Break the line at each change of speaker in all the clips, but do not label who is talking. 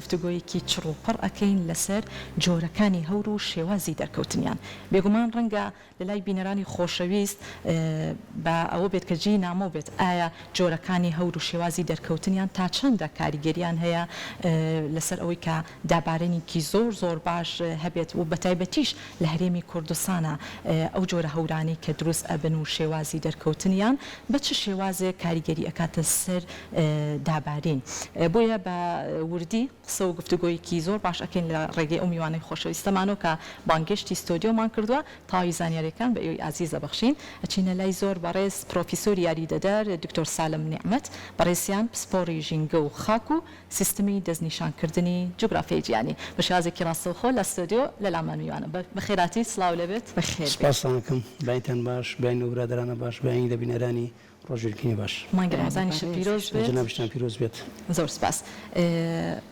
گفتوگۆیەکی چڕوپڕ ئەکەین لەسەر جۆرەکانی هەور و شێوازی دەرکەوتنیان. بێگومان ڕەنگە لە لای بینەرانی خۆشەویست بە ئەوە بێت کە جێی نامۆ بێت ئایا جۆرەکانی هەور و شێوازی دەرکەوتنیان تا چەندە کاریگەریان هەیە لەسەر ئەوەی کە دابارێنێکی زۆر باش هەبێت و بەتایبەتیش لە هەرێمی کوردستانە ئەو جۆرە هەورانی کە دروست ئەبن و شێوازی دەرکەوتنیان بە چ شێوازێک کاریگەری ئەکاتە سەر دابارین. بۆیە بە وردی قسە و گفتوگۆیەکی زۆر باش ئەکەین لە ڕێگەی ئەو میوانەی خۆشەویستەمانەوە کە بانگشتی ستۆدیۆمان کردووە تاوی زانیاریەکان بە ئێوەی ئازیزە بەخشین ئەچینە لای زۆر بەڕێز پرۆفیسۆر یاریدەدار دکتۆر سالم نیعمەت بەڕێزیان پسپۆڕی ژینگە و خاک و سیستمی دەستنیشانکردنی جوگرافیای جیهانی بە شێوازێکی ڕاستەوخۆ لە ستۆدیۆ لە لامان میوانە بە خێراتی سڵاو لەبێت بەخێر.
سپاسانکەم بایتان باش باین و برادرانە باش باین لە بینەرانی ڕۆژێکنی باش
مانگە ڕەمەزانیشە پیرۆز بێت
جنابشتان پیرۆز بێت.
زۆر سپاس.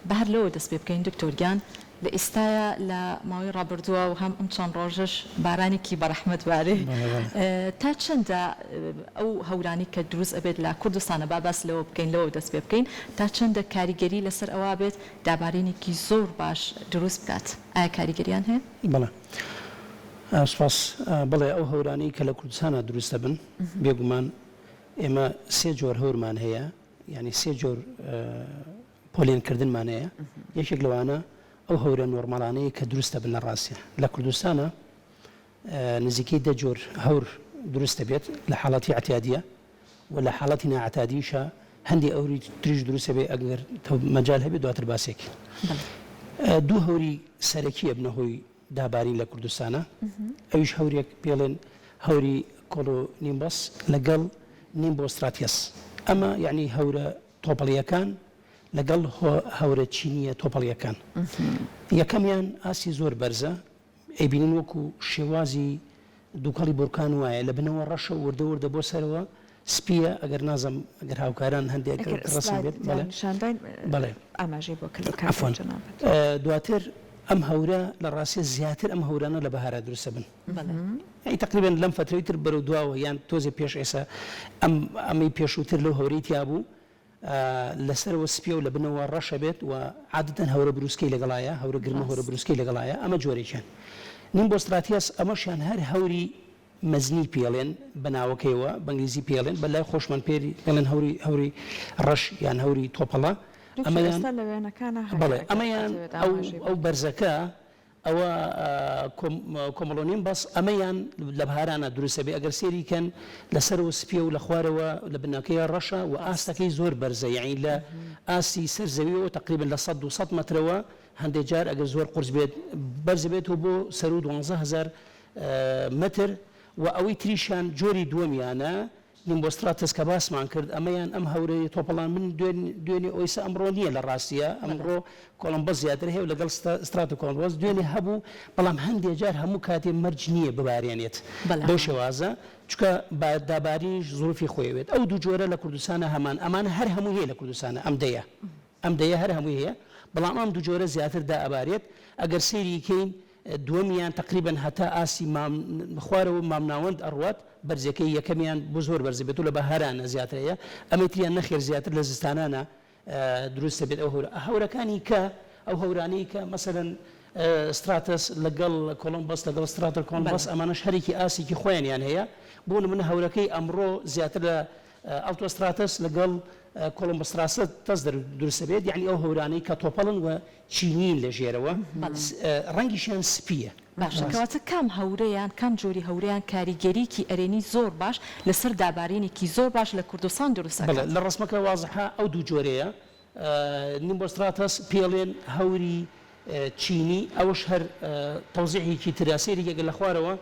بە هەر لەوە دەست پێ بکەین دکتۆرگیان لە ئێستاە لە ماوەی ڕابردووە و هەم ئەم چەند ڕۆژش بارانێکی بەڕەحمەت وارێ تا چەندە ئەو هەورانی کە دروست ئەبێت لە کوردستانە با باس لەوە بکەین لەوە دەست پێ بکەین تا چەندە کاریگەری لەسەر ئەوە بێت دابارێنێکی زۆر باش دروست بکات. ئایا کاریگەریان هەیە؟
بەڵێ سپاس. بڵێ ئەو هەورانی کە لە کوردستانە دروستە بن بێگومان ئێمە سێ جۆر هەورمان هەیە یعنی سێ جۆر پۆلێنکردنمان هەیە. یەکێک لەوانە ئەو هەورە نۆرمالانەیە کە دروستە بن لە ڕاستیە لە کوردستانە نزیکەی 10 جۆر هەور دروستە بێت لە حاڵەتی اعتیادیە و لە حاڵەتی ناعتیادیشە هەندی ئەوری تریش دروستە بێ ئەگەر مەجال هەبێت دواتر باسێکی. دوو هەوری سەرەکیە بنەهۆی دابارین لە کوردستانە ئەویش هەورێک پێڵێن هەوری کۆلۆنیمبەس لەگەڵ نیمبۆستراتیەس. ئەمە یعنی هەورە تۆپەڵیەکان لەگەڵ هەورە چینیە تۆپەڵیەکان. یەکەمیان ئاسی زۆر بەرزە ئەیبینن وەکو شێوازی دووکەڵی بورکان وایە لە بنەوە ڕەشە وردە بۆ سەرەوە سپیە ئەگەر نازم ئەگەر هاوکاران هەندێک ڕسم بێت بەڵێ
ئاماژەی بۆ کردەکە.
دواتر ئەم هەورە لە ڕاستی زیاتر ئەم هەورانە لە بەهارە دروستە بن. تقریبا لەم فترەی تر بەرەو دواوە یان تۆزێ پێش ئێسا ئەمەی پێشووتر لەو هەورەی تیا بوو لەسەرەوە سپیە و لە بنەوە ڕەشە بێت و عادەتەن هەورە بروسکەی لەگەڵایە هەورە گرمە هەورە بروسکەی لەگەڵایە ئەمە جۆرێکیان. نیمبۆستراتیەس ئەمەشیان هەر هەوری مەزنی پێڵێن بەناوەکەیەوە بەنگلیزی پێڵێن بەلای خۆشمان پێڵێن هەوری ڕەش یان هەوری تۆپەڵە. ئەمەیان ئەو بەرزەکە ئەوە کۆمەڵۆنیم بەس ئەمەیان لە بەهارانە دروستە بێ ئەگەر سێریکەن لەسەرەوە سپیە و لە خوارەوە لە بناکەیە ڕەشە و ئاستەکەی زۆر بەرزە یعنی لە ئاسی سەرزەویەوە تقریبا لە 100 مەترەوە هەندێک جار ئەگەر زۆر قورس بێت بەرز بێتەوە بۆ سەر و 12,000 متر و ئەوەی تریشان جۆری دووەمیانە نیمبۆستراتەس کە باسمان کرد ئەمەیان ئەم هەورەی تۆپەڵان من دوێنێ ئۆیسا ئەمڕۆ نییە لە ڕاستیە ئەمڕۆ کۆلمبەس زیاتر هەیە لەگەڵ ستراتە کۆلمبەس دوێنێ هەبوو بەڵام هەندێک جار هەموو کاتێ مەرج نییە ببارێنێت بۆ شێوازە چکە داباریش زۆرفی خۆیوێت. ئەو دوو جۆرە لە کوردستانە هەمان ئەمانە هەر هەموو هەیە لە کوردستانە ئەم دەیە هەر هەموو هەیە بەڵام ئەم دوو جۆرە زیاتر دائەبارێت. ئەگەر سێریکەین دووەمیان تقریبا هەتا ئاسی خوارەوە مامناوەند ئەڕوات بەرزەکەی یەکەمیان بۆ زۆر بەرز بێت و لە بەهارانە زیاترەیە ئەمەتریان نەخێر زیاتر لە زستانانە دروستە بێت. ئەو هەورەکانی کە ئەو هەورانەی کە مەسەرەن ستراتەس لەگەڵ کۆلمبەس لەگەڵ ستراتە کۆلمبەس ئەمانەش هەرێکی ئاسێکی خۆیانیان هەیە بۆ نمونە هەورەکەی ئەمڕۆ زیاتر لە ئەڵتۆستراتەس لەگەڵ کۆلمبۆستراسە تەس دروستە بێت یعنی ئەو هەورانەی کە تۆپەڵن و چینین لە ژێرەوە ڕەنگیشیان سپیە.
باشەکەواتە کام هەورەیان کام جۆری هەورەیان کاریگەریکی ئەرێنی زۆر باش لەسەر دابارێنێکی زۆر باش لە کوردستان دروستە
لە ڕسمەکە وازحە ئەو دوو جۆرەیە. نیمبۆستراتەس پێڵێن هەوری چینی ئەوش هەر تەوزیعێکی تراسێری گەگە لە خوارەوە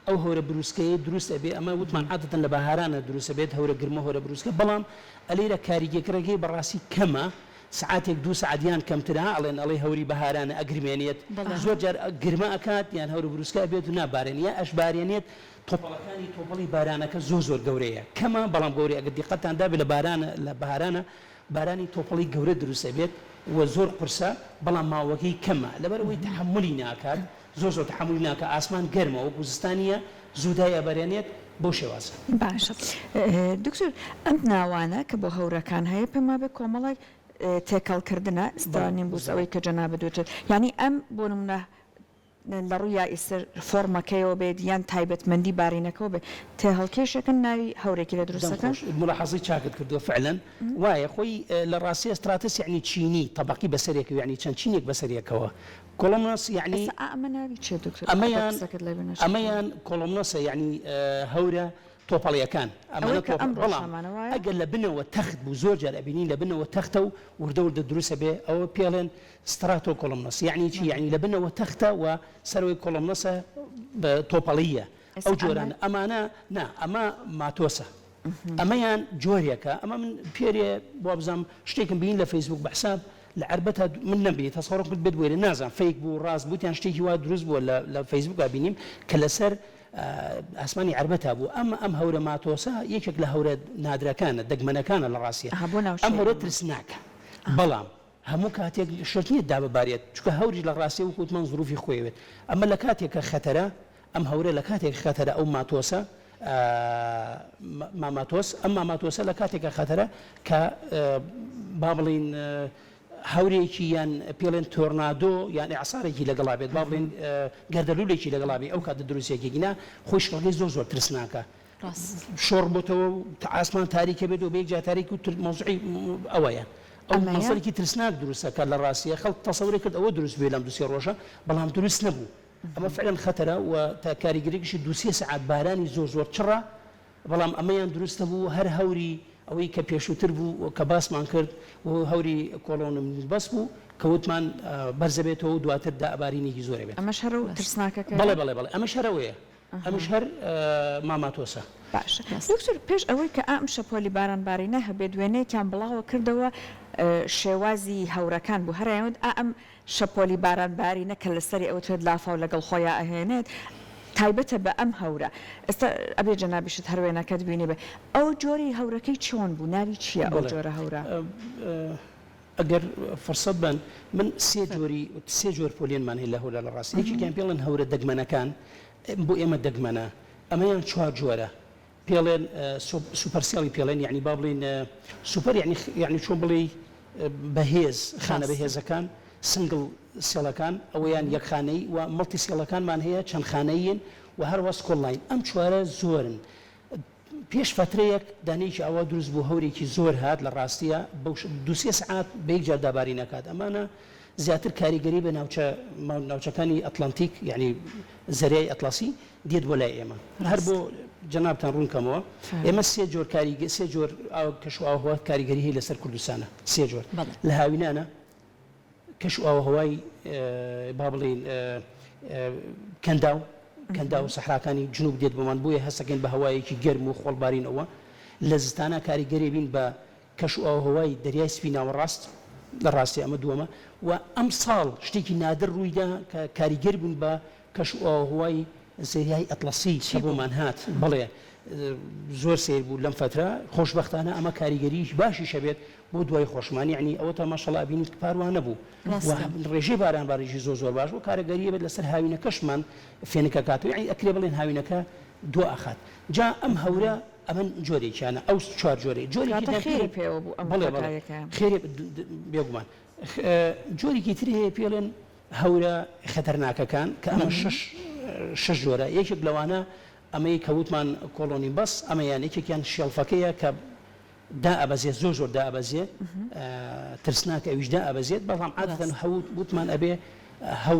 ئەو هەورە بروسکەیە دروستە بێ ئەمە وتمان عادەتەن لە بەهارانە دروستە بێت هەورە گرمە هەورە بروسکە بەڵام ئەلێرە کاریگەکڕێکی بەڕاستی کەمە سعاتێک 2 سعاتیان کەمترا ئەڵێن ئەڵێ هەوری بەهارانە ئەگرمێنێت زۆر جار گرمە ئەکات یان هەورە بروسکە بێت و نابارێنە ئەشبارێنێت تۆپەڵەکانی تۆپەڵی بارانەکە زۆر گەورەیە کەمە بەڵام گەورەیە ئەگەر دیقەتان دابێت لە بەهارانە بارانی تۆپەڵی گەورە دروستە بێت و زۆر قورسە بەڵام ماوەکەی کەمە لەبەرەوەی تحملی ناکات زۆر تحملی ناکە ئاسمان گەرمە و کوردستانیە زوودای ئەبارێنێت بۆ شێوازە.
باشە دکتۆر ئەم ناوانە کە بۆ هەورەکان هەیە پێما بێ کۆمەڵێک تێکەڵکردنە ستانیم بووس ئەوەی کە جەناب دوێت یعنی ئەم بۆ نمونە لە ڕوویە ئیسر فۆرمەکەیەوە بێت یان تایبەتمەندی بارینەکەەوە بێت تێ هەڵکێشەکەن ناوی هەورێکی لە دروستەکە
ملاحظی چاکت کردووە فعلا وایە خۆی لە ڕاستی استراتس یعنی چینی طبقی بەسەرێک یعنی چەند چینێک بەسەرێکەوە کۆلۆمناس یعنی
ئەمە ناوی چێ دکتۆر
ئەمەیان کۆلۆمناسە یعنی هەورە تۆپەڵیەکان ئەگەر لە بنەوە تەخت بوو زۆر جار ئەبینین لە بنەوە تەختە و وردە دروستە بێ ئەوە پێڵێن ستراتۆ کۆلۆمناس یعنی چی یعنی لە بنەوە تەختە و سەرۆی کۆلۆمناسە بە تۆپەڵیە ئەو جۆرانە ئەمانە نا ئەمە ماتۆسە ئەمەیان جۆریەکە ئەمە من پێرێ بۆ بزانم شتێکم بین لە فەیسبوک بەحساب لە عربەتە من نەبێت تەسەڕۆ کرد بێت وێرە نازان فەیک بوو ڕاست بوتیان شتێکی وا دروست بووە لە فەیسبوکا بینیم کە لەسەر ئاسمانی عربەتا بوو ئەم هەورە ماتۆسە یەکێک لە هەورە نادرەکانە دەگمەنەکانە لە ڕاستیە ئەم هەورە ترسناکە بەڵام هەموو کاتێک شرتیت دا ببارێت چکە هەوری لە ڕاستی وکوتمان زروفی خۆیوێت ئەمە لە کاتێکە خەتەرە ئەم هەورە لە کاتێک خەتەرە ئەو ماتۆسە ماماتۆس ئەم ماماتۆسە لە کاتێکە خەتەرە کە با بڵین هەورێکی یان پێڵێن تۆرنادۆ یان عسارێکی لەگەڵا بێت با بڵێن گەردەلوولێکی لەگەڵابی ئەو کاتە دروستێکێکینا خۆشکەڵی زۆر ترسناکە شۆڕ بۆتەوە ئاسمان تاریکە بێت و بێک جا تاریک و مۆزوعی ئەوەیە ئەو مەسەڵێکی ترسناک دروستەکە لە ڕاستیە خەڵک تەسەوری کرد ئەوە دروست بێ لەم دووسێ ڕۆژە بەڵام دروست نەبوو ئەمە فعلا خەتەرە و تا کاریگەریەکیشی دووسێ سەعات بارانی زۆر چڕە بەڵام ئەمەیان دروستە بوو هەر هەوری ئەوەی کە پێشووتر بوو کە باسمان کرد و هەوری کۆلۆنم بەس بوو کەوتمان بەرزەبێتەوە و دواتر دابارینێکی زۆرە بێت
ئەمە شەر و ترسناکەکە
بەڵێ ئەمە شەرەوەیە ئەمەش هەر ماماتۆسە
باش دکتۆر پێش ئەوەی کە ئەم شەپۆلی بارانبارینە هەبێت دوێنەیەکیان بڵاوە کردەوە شێوازی هەورەکان بوو هەرایوت ئەم شەپۆلی بارانبارینە کە لەسەری ئەوتێت لافاو لەگەڵ خۆیان ئەهێنێت تایبەتە بە ئەم هەورە ئێستا ئەبێ جەنابیشت هەروێنەکەت بینی بێ ئەو جۆری هەورەکەی چۆن بوو ناوی چییە ئەو جۆرە هەورە
ئەگەر فرسەت بن من سێ جۆر پۆلێنمان هەیە لە هەورە لە ڕاستی یەکێکیان پێڵێن هەورە دەگمەنەکان بۆ ئێمە دەگمەنە ئەمەیان چوار جۆرە پێڵێن سوپەرسیاڵی پێڵێن یعنی با بڵین سوپەر یعنی چۆن بڵێ بەهێز خانە بەهێزەکان سنگڵ سێڵەکان ئەوەیان یەکخانەی و مڵتی سێڵەکانمان هەیە چەند خانەیین و هەروە سکۆڵلاین ئەم چوارە زۆرن پێش فترەیەک دانەیەکی ئەوە دروست بوو هەورێکی زۆر هات لە ڕاستیە دووسێ سعات بەیەک جار داباری نەکات ئەمانە زیاتر کاریگەری بە ناوچەکانی ئەتلانتیک یعنی زەریای ئەتلاسی دێت بۆ لای ئێمە هەر بۆ جەنابتان ڕوونکەمەوە ئێمە سێ جۆر کەش و ئاوهەوا کاریگەری هەیە لەسەر کوردستانە سێ جۆر لە هاوینانە کەش و ئاوهەوای با بڵین کەندا و سەحراکانی جنوب دێت بۆمان بۆیە هەستەکەین بە هەوایەکی گەرم و خۆڵبارینەوە لە زستانە کاریگەری بین بە کەش و ئاوهەوای دەریای سپی ناوەڕاست لە ڕاستی ئەمە دووەمە و ئەم ساڵ شتێکی نادر ڕوویدا کە کاریگەر بوون بە کەش و ئاوهەوای زەریای ئەتلەسی کە بۆمان هات بڵێ زۆر سیر بوو لەم فترە خۆشبەختانە ئەمە کاریگەریش باشی شەبێت بۆ دوای خۆشمانی یعنی ئەوە تا ماشەڵڵا بینیت کە پاروانە بوو ڕێژەی بارانباریشی زۆر باش و کارەگەریە بێت لەسەر هاوینەکەشمان فێنەکە کاتەوە یعنی ئەکرێ بڵێن هاوینەکە دو ئاخات جا ئەم هەورە ئەمن جۆرێکیانە ئەو چوار جۆرەی
جۆرێکی پێوە بوو
خێری بێگومان جۆرێکی تر هەیە پێڵێن هەورە خەتەرناکەکان کە ئەمە شش جۆرە یەکێک لەوانە ئەمەی کەوتمان کۆلۆنی بەس ئەمەیان یەکێکیان شێڵفەکەیە کە دا ئەبەزێت زۆر دا ئەبەزێت ترسناکە ئەویش دا ئەبەزێت بەڵام عادەتەن هەوت وتمان ئەبێ هەو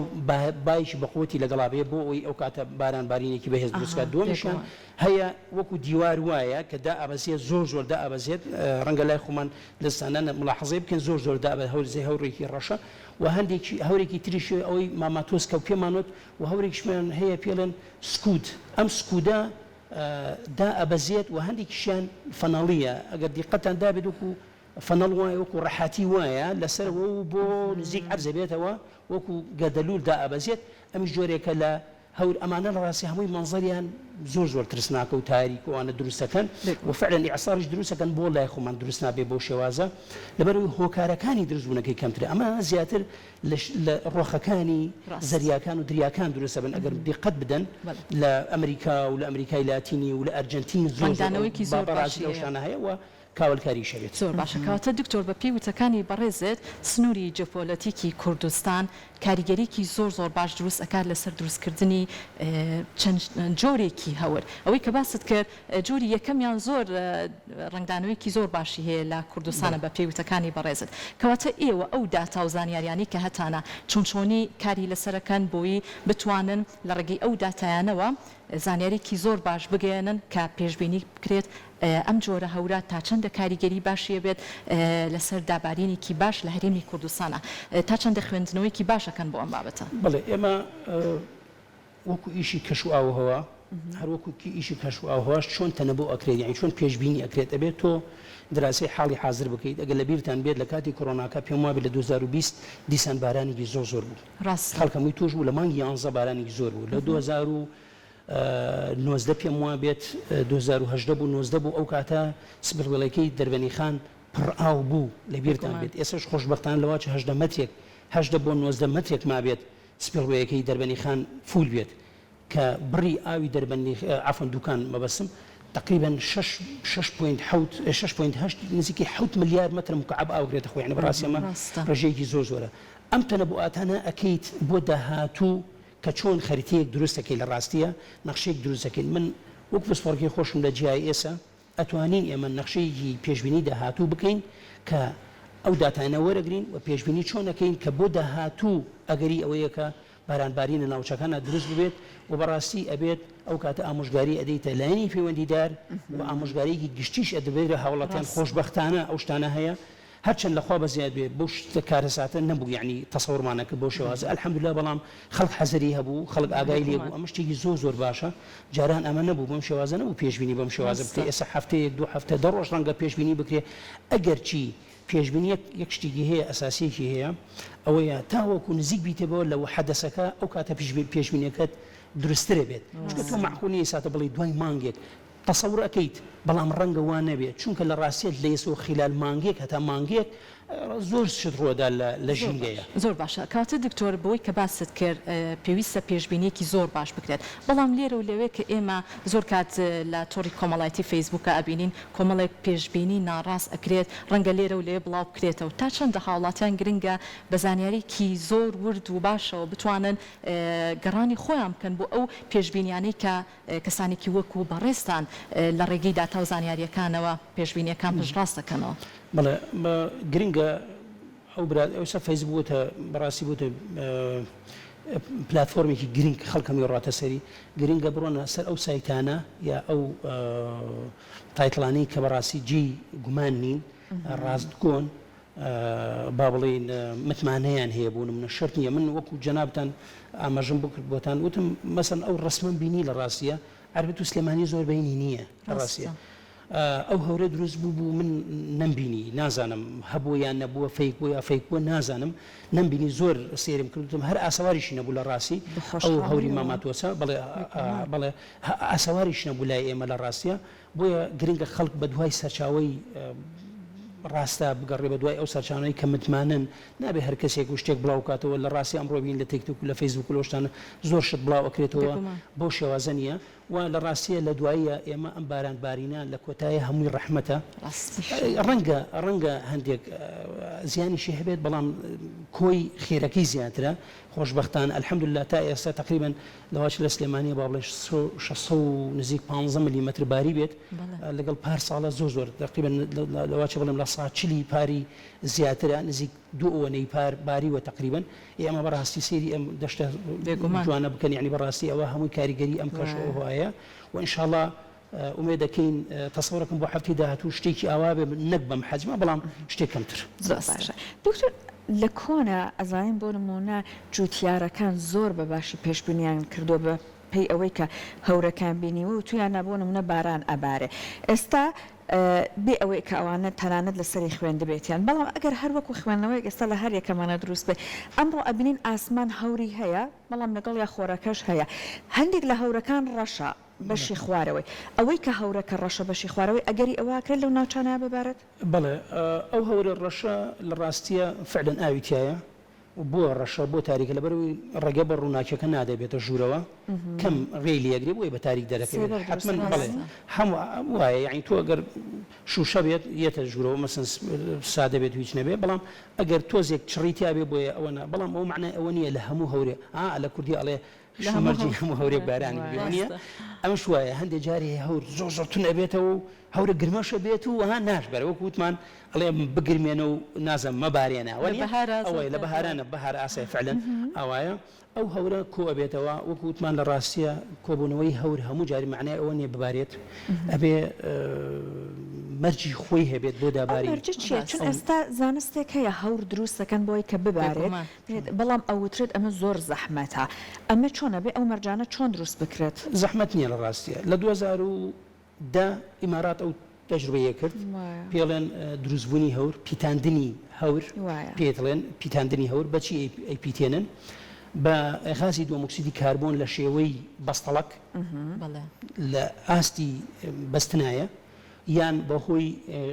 بایشی بەقوتی لەگەڵا بێ بۆ ئەوی ئەو کاتە بارانبارینێکی بەهێز دروستکات دووەمیشیان هەیە وەکو دیوار وایە کە دا ئەبەزێت زۆر دا ئەبەزێت ڕەنگە لای خۆمان لەستانە ملاحەزەی بکەن زۆر دا هەورزەی هەورێکی ڕەشە و هەندێکی هەورێکی تریشی ئەوەی ماماتۆس کە پێمانوت و هەورێکیشمان هەیە پێڵێن سکوت ئەم سکودا دا ئەبەزێت و هەندێکیشیان فەنەڵیە ئەگەر دیقەتان دابێت وەکو فەنەڵ وایە وەکو ڕەحاتی وایە لەسەر بۆ نزیک عەرزە بێتەوە وەکو گەدەلوول دا ئەبەزێت ئەمیش جۆرێکە لە هەور ئەمانە لە ڕاستی هەمووی مەنزەریان زۆر ترسناکە و تاریک وانە دروستەکەن و فعلا ئیعساریش دروستەکەن بۆ لای خۆمان دروست نابێ بۆ شێوازە لەبەرەوەی هۆکارەکانی دروستبوونەکەی کەمترە ئەمە زیاتر لە ڕۆخەکانی زەریاکان و دریاکان دروستە بن ئەگەر دیقەت بدەن لە ئەمریکا و لە ئەمریکای لاتینی و لە ئەرجنتین زۆر بەڕاستی ئەو شانە هەیە و کاولکاری شەوێت.
زۆر باشە کەواتە دکتۆر بە پێی وتەکانی بەڕێزت سنووری جیۆپۆلیتیکی کوردستان کاریگەریکی زۆر باش دروست ئەکات لەسەر دروستکردنی چەند جۆرێکی هەور ئەوەی کە باست کرد جۆری یەکەمیان زۆر ڕنگدانەوەیکی زۆر باشی هەیە لە کوردستانە بە پێی وتەکانی بەڕێزت کەواتە ئێوە ئەو داتا و زانیاریانی کە هەتانە چۆنچۆنی کاری لەسەرەکەن بۆی بتوانن لە ڕێگەی ئەو داتایانەوە زانیاریکی زۆر باش بگەێنن کە پێشبینی بکرێت ئەم جۆرە هەورە تا چەندە کاریگەری باشیە بێت لەسەر دابارینێکی باش لە هەرێمی کوردستانە تا چەندە خوێندنەوەیکی باشەکەن بۆ ئەم بابەتە.
بڵێ ئێمە وەکو ئیشی کەش و ئاوهەوا هەروەکو ئیشی کەش و ئاوهەواش چۆن تەنەبوو ئەکرێت یعنی چۆن پێشبینی ئەکرێت ئەبێت تۆ دراسی حاڵی حاضر بکەیت ئەگەر لە بیرتان بێت لە کاتی کۆڕۆناکە پێم وابێت لە 2020 دیسان بارانێکی زۆر بوو خەڵکەمووی توش بوو لە مانگی 11 بارانێکی زۆر بوو لە 2019 پێم وابێت 2018 بوو 19 بوو ئەو کاتە سبڵگەڵەکەی دەربەنی خان پڕ ئاو بوو لە بیرتان بێت ئێسش خۆشبەختانە لەواچ 18 مەترێک 18 بۆ 19 مەترێک ما بێت سپڵگەیەکەی دەربەنی خان فول بێت کە بڕی ئاوی دەربەنی عفەن دوکان مەبەسم تقریبا 6.8 نزیکی 7 ملیار متر مکعب ئاوگرێتە خۆی یعنی بەڕاستی ئەمە ڕێژەیەکی زۆرە ئەم تەنەبوئاتانە ئەکەیت بۆ داهاتوو کە چۆن خەریتەیەک دروستەکەی لە ڕاستیە نەخشەیەک دروستەکەین من وەک پسپۆرکی خۆشم لە GIS ئەتوانین ئێمە نەخشەیەکی پێشبینی داهاتوو بکەین کە ئەو داتانە وەرەگرین و پێشبینی چۆنەکەین کە بۆ داهاتوو ئەگەری ئەوەیە کە بارانبارینە ناوچەکانە دروست ببێت و بەڕاستی ئەبێت ئەو کاتە ئامۆژگاری ئەدەیتە لایەنی پەیوەندیدار و ئامۆژگارێکی گشتیش ئەدەبێتە هاوڵاتیان خۆشبەختانە ئەو شتانە هەیە هەرچەند لەخوا بەزیاد بێت بۆ شتە کارەساتە نەبوو یعنی تەسەوڕمانەکە بۆ شێوازە ئەلحەمدوللا بەڵام خەڵک حەزەری هەبوو خەڵک ئاگای لێ بوو ئەمە شتێکی زۆر باشە جاران ئەمە نەبوو بەم شێوازە نەبوو پێشبینی بەم شێوازە بکرێت ئێستا هەفتەیەک دوو هەفتە دە ڕۆژ ڕەنگە پێشبینی بکرێت ئەگەر چی پێشبینی یەک شتێکی هەیە ئەساسیەکی هەیە ئەوەیە تاوەکو نزیک بیتەوە لەوە حەدەسەکە ئەو کاتە پێشبینیەکەت دروسترە بێت چونکە تۆ معقولی ساتە بڵێ دوای مانگێک تەسەور ئەەکەیت بەڵام ڕەنگە وان نەبێت چونکە لە ڕاستیت لە ئێسۆ خلال مانگێک هەتا مانگێک زۆر شت ڕۆدا لە ژینگەیە
زۆر باشە کاتە دکتۆر بۆی کە باست کرد پێویستە پێشبینیەکی زۆر باش بکرێت بەڵام لێرە و لەوێ کە ئێمە زۆر کات لە تۆڕی کۆمەڵایەتی فەیسبووکە ئەبینین کۆمەڵێک پێشبینی ناڕاست ئەکرێت ڕەنگە لێرە و لێ بڵاو بکرێتەوە تا چەندە حاڵاتیان گرنگە بە زانیاریکی زۆر ورد و باشەوە بتوانن گەڕانی خۆیان بکەن بۆ ئەو پێشبینیانەی کە کەسانێکی وەکو بەڕێستان لە ڕێگەی داتا و زانیاریەکانەوە پێشبینیەکان پشتڕاست دەکەنەوە.
بەڵێ گرنگە ئەو برات ئەوسا فەیسبووتە بەڕاستی بووتە پلتفۆرمێکی گرنگ خەڵکەمی ڕاتە سەری گرنگە بڕۆنە سەر ئەو سایتانە یا ئەو تایتڵانەی کە بەڕاستی جێی گومان نین ڕاستگۆن با بڵێن متمانەیان هەیە بوون منە شەرت نییە من وەکو جەنابتان ئاماژەم بکرد بۆتان وتم مەسەن ئەو ڕسمم بینی لە ڕاستیە عەربەت و سلێمانی زۆر بینی نییە لە ڕاستیە ئەو هەورە دروست بوو من نەمبینی نازانم هەبوو یان نەبووە فەیک بوو یا فەیک بووە نازانم نەمبینی زۆر سێرم کردم هەر ئاسەواریشی نەبوو لە ڕاستی ئەو هەوری ماماتۆسە بڵێ ئاسەواریش نەبوو لای ئێمە لە ڕاستیە بۆیە گرنگە خەڵک بە دوای سەرچاوی ڕاستە بگەڕێ بە دوای ئەو سەرچانەی کە متمانن نابێ هەر کەسێک و شتێک بڵاو کاتەوە لە ڕاستی ئەمڕۆ بین لە تیکتۆک و لە فەیسبوک و لەشتانە زۆر شت بڵاو ئەکرێتەوە بۆ شێوازە نیە و لە ڕاستیە لە دواییە ئێمە ئەم بارانبارینە لە کۆتایە هەمووی ڕەحمەتە ڕەنگە هەندێک زیانیشی هەبێت بەڵام کۆی خێرەکەی زیاترە خۆشبەختانە ئەلحەمدوللا تا ئێستا تقریبا لەواچ لە سلێمانیە با بڵێ 600 نزیک 15 میلیمەتر باری بێت لەگەڵ پار ساڵە زۆر تقریبا لەواچ بڵێم لە 140 پاری زیاترە نزیک 2 پار باری و تقریبا ئێمە بەڕاستی سێری ئەم دەشتە جوانە بکەن یعنی بەڕاستی ئەوە هەمووی کاریگەری ئەم کەشەوەیە و ئینشاءالله ئومێ دەکەین تەسەوڕەکەم بۆ هەفتی داهاتوو شتێکی ئاوا بێ نەک بەم حەجمە بەڵام شتێک کەمتر.
دکتۆر لە کۆنە ئەزانین بۆ نمونە جوتیارەکان زۆر بە باشی پێشبینیان کردو بە پێی ئەوەی کە هەورەکان بینیوە و تویان نەبوو نمونە باران ئەبارێ ئێستا بێ ئەوەی کە ئەوانە تەنانەت لەسەری خوێندە بێتیان بەڵام ئەگەر هەر وەکو خوێندنەوەی ئێستا لە هەر یەکەمانە دروست بێ ئەمڕۆ ئەبینین ئاسمان هەوری هەیە بەڵام لەگەڵ یا خۆرەکەش هەیە هەندێک لە هەورەکان ڕەشە بەشی خوارەوەی ئەوەی کە هەورەکە ڕەشە بەشی خوارەوەی ئەگەری ئەوواکرێت لەو ناوچانە ببارێت
بەڵێ ئەو هەورە ڕەشە لە ڕاستیە فعلەن ئاویتایە بۆ ڕەشە بۆ تاریکە لەبەرەوەی ڕێگە بە ڕووناکیەکە نادەبێتە ژوورەوە کەم ڕێلی ئەگرێ بۆی بە تاریک دەرەکەوێت حتمما بڵێ هەموو وایە یعنی تۆ ئەگەر شوشە بێت یەتە ژوورەوە مەسەن سادە بێت هیچ نەبێ بەڵام ئەگەر تۆزێک چڕیتیا بێ بۆیە ئەوەنە بەڵام ئەو معنای ئەوە نییە لە هەموو هەورێ لە کوردی ئەڵێ شمەرجی هەموو هەورێک بارانی بێنیە ئەمەش وایە هەندێک جاری هەور زۆر زۆر تون ئەبێتەوە و هەورە گرمەشە بێت و وەها ناشبەر وەکو وتمان ئەڵێ بگرمێنە و نازەم مەبارێنە ئەوەی لە بەهارانە بەهار ئاسای فعلەن ئەوایە ئەو هەورە کۆ ئەبێتەوە وەکو وتمان لە ڕاستیە کۆبوونەوەی هەور هەموو جاری معنای ئەوە نیە ببارێت ئەبێ مەرجی خۆی هەبێت بۆ داباری
چون ئێستا زانستێک هەیە هەور دروست دەکەن بۆی کە ببارێت بەڵام ئەوترێت ئەمە زۆر زەحمەتە ئەمە چۆنە بێ ئەو مەرجانە چۆن دروست بکرێت
زەحمەت نییە لە ڕاستیە لە 2010 ئیمارات ئەو تەجربەیە کرد پێڵێن دروستبوونی هەور پیتاندنی هەور پێڵێن پیتاندنی هەور بەچی ئەیپیتێنن بە غازی دۆمۆکسیدی کاربۆن لە شێوەی بەستەڵک لە ئاستی بەستنایە یان بەهۆی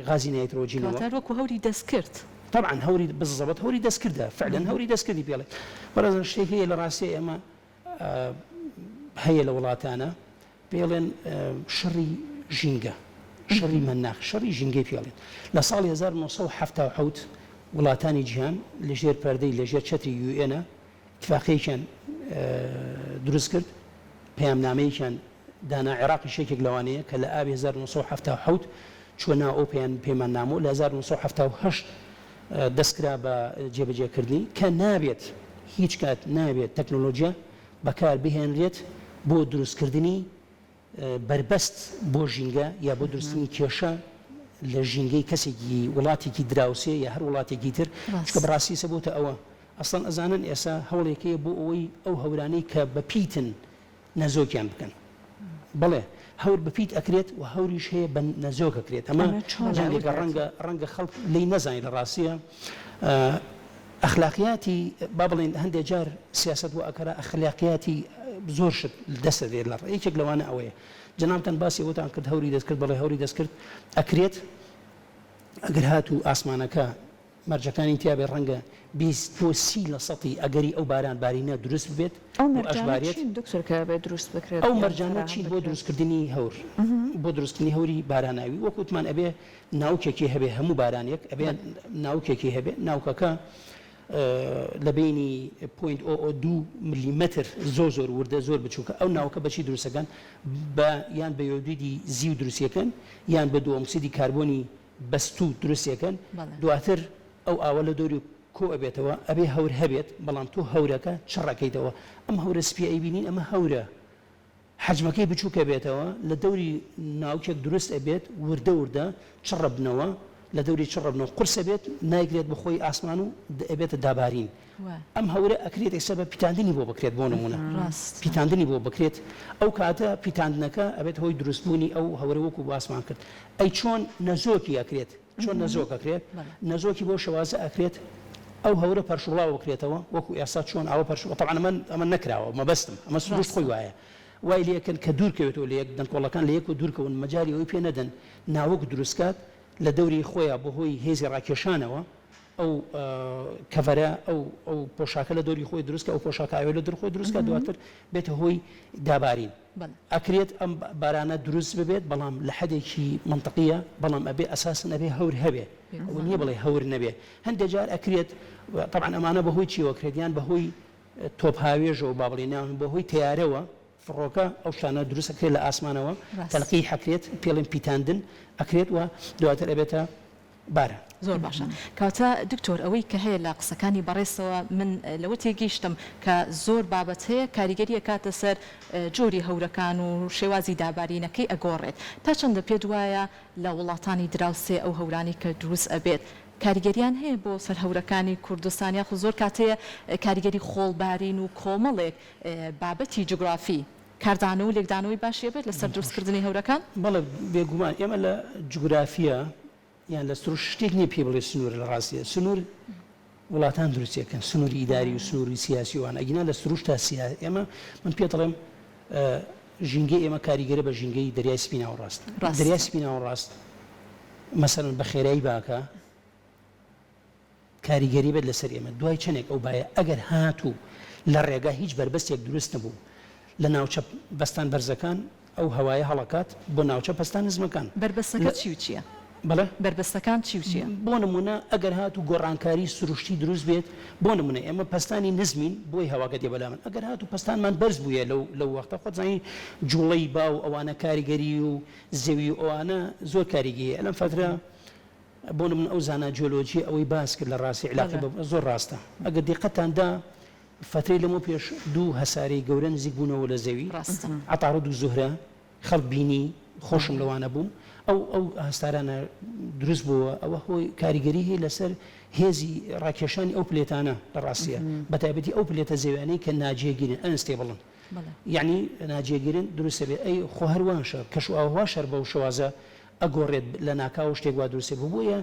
غازی نایترۆجینەوە
وەکو هەوری دەستکرد
طبعا هەوری بزەبەت هەوری دەستکردە فعلا هەوری دەستکردی پێڵێ بەڕێزە شتێکی هەیە لە ڕاستی ئێمە هەیە لە وڵاتانە پێڵێن شەڕی ژینگە شەڕی مەناخ شەڕی ژینگەی پێڵێن لە ساڵی 1970 وڵاتانی جیهان لەژێر پەردەی لەژێر چەتری UN اتفاقیەکیان دروست کرد پەیامنامەیەکیان دانا عێراقی شێکێک لەوانەیە کە لە ئابی 1970 چۆنا ئەو پەیماننامە لە 1970 دەستکرا بە جێبەجێکردنی کە نابێت هیچ کات نابێت تەکنۆلۆژیا بەکار بهێنرێت بۆ دروستکردنی بربەست بۆ ژینگە یا بۆ دروستنی کێشە لە ژینگەی کەسێکی وڵاتێکی دراوسێ یا هەر وڵاتێکی تر چکە بەڕاستی سەبوتە ئەوە ئەسڵەن ئەزانن ئێستا هەوڵێکەیە بۆ ئەوەی ئەو هەورانەی کە بەپیتن نەزۆکیان بکەن بڵێ هەور بپیت ئەکرێت و هەوریش هەیە بە نەزۆک ئەکرێت ئەمە ڕەنگە خەڵک لی نەزانین لە ڕاستیە ئەخلاقیاتی با بڵێن هەندێک جار سیاست و ئەکەرە ئەخلاقیاتی زۆر شت دەستە دێت لە یەکێک لەوانە ئەوەیە جەنابتان باسی وتان کرد هەوری دەستکرد بەڵێ هەوری دەستکرد ئەکرێت ئەگەر هاتوو ئاسمانەکە مەرجەکانی تیاابێ ڕەنگە 20 لە سەتی ئەگەری ئەو باران بارینە دروست بێت ئەو مەرجانە چی بۆ دروستکردنی هەور بۆ دروستکردنی هەوری باراناوی وەکوتمان ئەبێ ناوکێکی هەبێ هەموو بارانێک ئەبێ ناوکێکی هەبێ ناوکەکە لە بینی 0.02 میلیمتر زۆر وردە زۆر بچووکە ئەو ناوکە بەچی دروستەکان بە یان بە یۆدیدی زیو دروستیەکەن یان بە دۆمسیدی کاربۆنی بەستوو دروستیەکەن دواتر ئەو ئاوە لە دۆری کۆ ئەبێتەوە ئەبێ هەور هەبێت بەڵام تۆ هەورەکە چڕەکەیتەوە ئەم هەورە سپی ئەیبینین ئەمە هەورە حجمەکەی بچووکە بێتەوە لە دەوری ناوچێک دروست ئەبێت وردە چڕە بنەوە لە دەوری چڕبنەوە قورسە بێت نایگرێت بەخۆی ئاسمان و ئەبێتە دابارین ئەم هەورە ئەکرێت ئێستا بە پیتاندنی بۆ بکرێت بۆ نمونە پیتاندنی بۆ بکرێت ئەو کاتە پیتاندنەکە ئەبێت هۆی دروستبوونی ئەو هەورە وەکو باسمان کرد ئەی چۆن نەزۆکی ئەکرێت چۆن نەزۆک ئەکرێت نەزۆکی بۆ شەوازە ئەکرێت ئەو هەورە پەرشوڵاوە بکرێتەوە وەکو ئێستا چۆن ئەوە پەرشوڵ طبعا ئەمە نەکراوە مەبەستم ئەمە سروش خۆی وایە وای لەکەن کە دوورکەوێتەوە لە یەک دەنگۆڵەکان لە یەک و دوورکەون مەجاری ئەوی پێ نەدەن ناوەک دروستکات لە دەوری خۆیان بەهۆی هێزی ڕاکێشانەوە ئەو کەڤەرە ئەو پۆشاکە لە دەوری خۆی دروستکە ئەو پۆشاکاوێت لە دەرخۆی دروستکە دواتر بێتە هۆی دابارین ئەکرێت ئەم بارانە دروست ببێت بەڵام لە حەدێکی منطقیە بەڵام ئەبێ ئەساسن ئەبێ هەور هەبێ نییە بڵێ هەور نەبێ هەندێک جار ئەکرێت طبعا ئەمانە بەهۆی چیوەکرێت یان بەهۆی تۆپ هاوێژەوە با بڵێنیان بەهۆی تیارەوە فڕۆکە ئەو شانە دروستەکرێت لە ئاسمانەوە تەلقی حەکرێت پێڵێن پیتاندن ئەکرێت وە دواتر ئەبێتە بارە
زۆر باشە کاتە دکتۆر ئەوەی کە هەیە لە قسەکانی بەڕێسەوە من لەوە تێگەیشتم کە زۆر بابەت هەیە کاریگەریە کاتە سەر جۆری هەورەکان و شێوازی دابارینەکەی ئەگۆڕێت تا چەندە پێ وایە لە وڵاتانی دراوسێ ئەو هەورانی کە دروست ئەبێت کاریگەریان هەیە بۆ سەر هەورەکانی کوردستانیا خو زۆر کاتەیە کاریگەری خۆڵبارین و کۆمەڵێک بابەتی جوگرافی کاردانە و لێکدانەوەی باشیە بێت لەسەر دروستکردنی هەورەکان
بەڵێ بێگومان ئێمە لە جوگرافیە یان لە سروش شتێک نییە پێ بڵێ سنوور لە ڕاستیە سنوور وڵاتان دروستیەکەن سنووری ئیداری و سنووری سیاسیوان ئەگینا لە سروش تا ئێمە من پێ دەڵێم ژینگەی ئێمە کاریگەرە بە ژینگەی دەریای سپیناوە ڕاست دەریای سپیناوە ڕاست مەسەڵەن بە خێرایی باکە کاریگەری بێت لەسەر ئێمە دوای چەندێک ئەو باە ئەگەر هاتوو لە ڕێگا هیچ بربەستێک دروست نەبوو لە ناوچە بەستان بەرزەکان ئەو هەوایە هەڵەکات بۆ ناوچە پەستان نزمەکان
بربەستەکە چی و چییە؟
بەڵێ
بربەستەکان چی و چییە؟
بۆ نمونە ئەگەر هاتوو گۆڕانکاری سروشتی دروست بێت بۆ نمونە ئێمە پەستانی نزمین بۆی هەواگە دێ بەلا من ئەگەر هاتوو پەستانمان بەرز بووە لەو وەختە خۆزانی جوڵەی باو ئەوانە کاریگەری و زەوی و ئەوانە زۆر کاریگەیە لەم فترە بۆ من ئەو زانە جیۆلۆجی ئەوەی باس کرد لە ڕاستی علاقی زۆر ڕاستە ئەگەر دیقەتاندا فترەی لەمە پێش دوو هەساری گەورە نزیک بوونەوە لە زەوی عەتارەد و زوهرە خەڵک بینی خۆشم لەوانە بووم ئەو هەستارانە دروست بووە ئەوە هۆی کاریگەری هەیە لەسەر هێزی ڕاکێشانی ئەو پلێتانە لە ڕاستیە بەتایبەتی ئەو پلێتە زەویانەی کە ناجێگیرن ئەنستێبڵن یعنی ناجێگیرن دروستە بێ ئەی خۆ هەروانشە کەش و ئاوا شەر بەو شەوازە ئەگۆڕێت لە ناکاو شتێک وا دروستێ بووە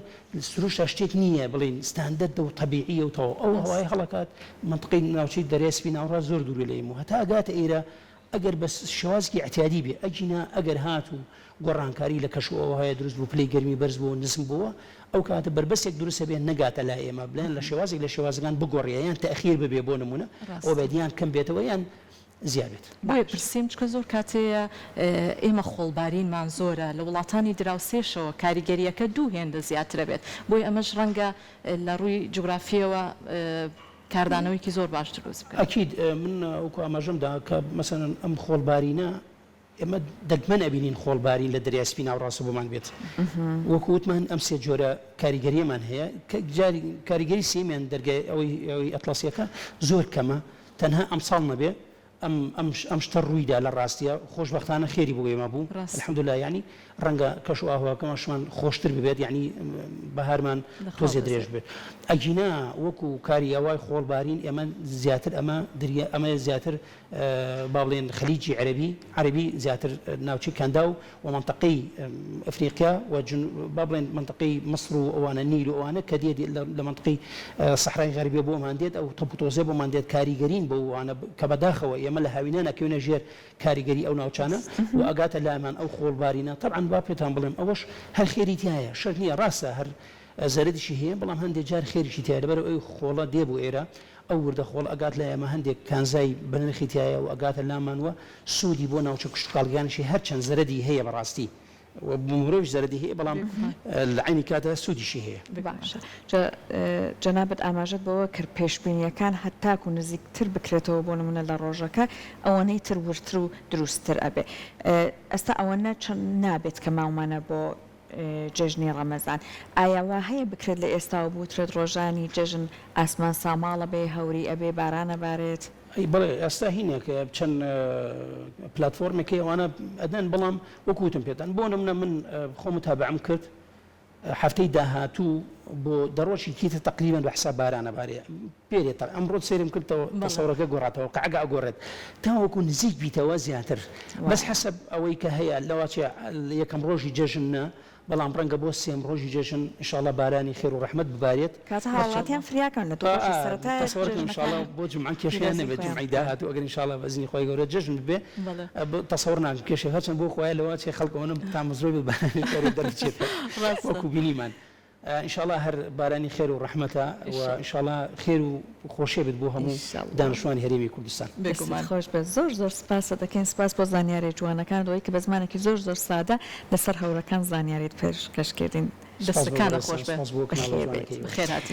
سروشە شتێک نییە بڵین ستاندەرد و طبیعی و تەواو ئەو هەوای هەڵەکات منطقەی ناوچەی دەرێسپی ناوڕا زۆر دوور لێم و هەتا ئەگاتە ئێرە ئەگەر بە شێوازکی احتیادی بێ ئەجینا ئەگەر هاتوو گۆڕانکاری لە کەشەوەهای دروست بوو پلەی گەرمی بەرز بوو نزم بووە ئەو کاتە بربەسێک دروستە بێ نەگاتە لای ئێمە بڵێن لە شێوازێک لە شێوازەکان بگۆڕیە یان تەخیر ببێ بۆ نمونە ئەو بەدیان کەم بێتەوە یان زیابێت
بۆیە پرسییم چکە زۆر کاتەیە ئێمە خۆڵبارینمان زۆرە لە وڵاتانی دراوسێشەوە کاریگەریەکە دوو هێندە زیاترە بێت بۆی ئەمەش ڕەنگە لە ڕووی جوگرافیەوە کاردانەوەیکی زۆر باش دروست بکە
ئەکید من وەکو ئاماژەمدا کە مەسەن ئەم خۆڵبارینە ئێمە دەگمەن ئەبینین خۆڵبارین لە دەریای سپی ناوڕاستە بۆمان بێت وەکو وتمان ئەم سێ جۆرە کاریگەریەمان هەیە کاریگەری سێمیان دەرگای ئەوەی ئەتلاسیەکە زۆر کەمە تەنها ئەمساڵ نەبێ ئەم شتە ڕوویدا لە ڕاستیە خۆشبەختانە خێری بۆ ئێمە بوو الحەمدوللا ینی ڕەنگە کەش و ئاهواکەمەشمان خۆشتر ببێت یعنی بەهارمان تۆزێ درێژ بێت ئەگینا وەکو کاری ئەوای خۆڵبارین ئێمە زیاتر ئەمە زیاتر با بڵێن خەلیجی عەربی زیاتر ناوچەی کەندا و منطقەی ئەفریقیا و با بڵێن منطقەی مەسر و ئەوانە نیل و ئەوانە کە دێت لە منطقەی سەحرای غەربیە بۆمان دێت ئەو تەپوتۆزێ بۆمان دێت کاریگەرین بۆ ئەوانە کە بەداخەوە ئێمە لە هاوینە نەکەوێنە ژێر کاریگەری ئەو ناوچانە و ئەگاتە لایمان ئەو خۆڵبارینە طبعا با پێتان بڵێم ئەوەش هەر خێری تایە شەر نییە ڕاستە هەر زەرەدیشی هەیە بەڵام هەندێک جار خێریشی تایە لەبەر ئەوی خۆڵە دێ بۆ ئێرە ئەو وردە خۆڵ ئەگات لە ئێمە هەندێک کانزای بەنرخی تایە و ئەگاتە لامانوە سوودی بۆ ناوچە کشتکاڵگیانشی هەرچەند زەرەدی هەیە بەڕاستی مرۆڤ زەرەدی هەیە بەڵام لە عینی کاتە سوودیشی هەیە
باشە جەنابەت ئاماژەت بەوە کرد پێشبینیەکان هەتاکو و نزیکتر بکرێتەوە بۆ نمونە لە ڕۆژەکە ئەوەنەی تر ورتر و دروستتر ئەبێ ئەستا ئەوەنە چەند نابێت کە ماومانە بۆ جێژنی ڕەمەزان ئایا وا هەیە بکرێت لە ئێستاوە بوترێت ڕۆژانی جێژن ئاسمان ساماڵە بێ هەوری ئەبێ بارانە بارێت
بڵێ ئێستا هینێکە چەند پلتفۆرمێکی ئەوانە ئەدەن بەڵام وەکوتم پێتان بۆ نمونە من خۆم تابعم کرد هەفتەی داهاتوو بۆ دەڕۆژی کیتە تقریبا بە حساب بارانە بارێ پێرێت ئەمڕۆ سێرم کردەوە تەسەورەکە گۆڕاتەوە قەعگە ئەگۆڕێت تاوەکو نزیک بیتەوە زیاتر بەس حەسەب ئەوەی کە هەیە لەواچێ یەکەم ڕۆژی جێژنە بەڵام ڕەنگە بۆ سێم ڕۆژی جێژن ئینشاءالله بارانی خێر و ڕەحمەت ببارێت
کاتە هاوڵاتیان فریاکەن لە تۆشی سەرەتای
ئینشاءالله بۆ جمعە کێشیان نەبێت جمعەی داهاتوو ئەگەر ئینشاءالله بەزنی خۆی گەورە جێژن بێ تەسەوڕ ناکەم کێشێ هەرچەند بۆ خۆیان لەواچێ خەڵکەوەنە تامەزرۆی ببارانی خێر دەرچێت وەکو بینیمان إن شاء الله هر باراني خير ورحمته وإن شاء الله خير وخوشي بتبوها مو دانشواني هريمي كردستان.
بكم خوش بس زور سپاس دكين سپاس باز زانياري جوانا كان دوي که بزمانه که زور ساده لسر هورا كان زانياري تفرش كشكيدين
دستكان خوش بخير هاتي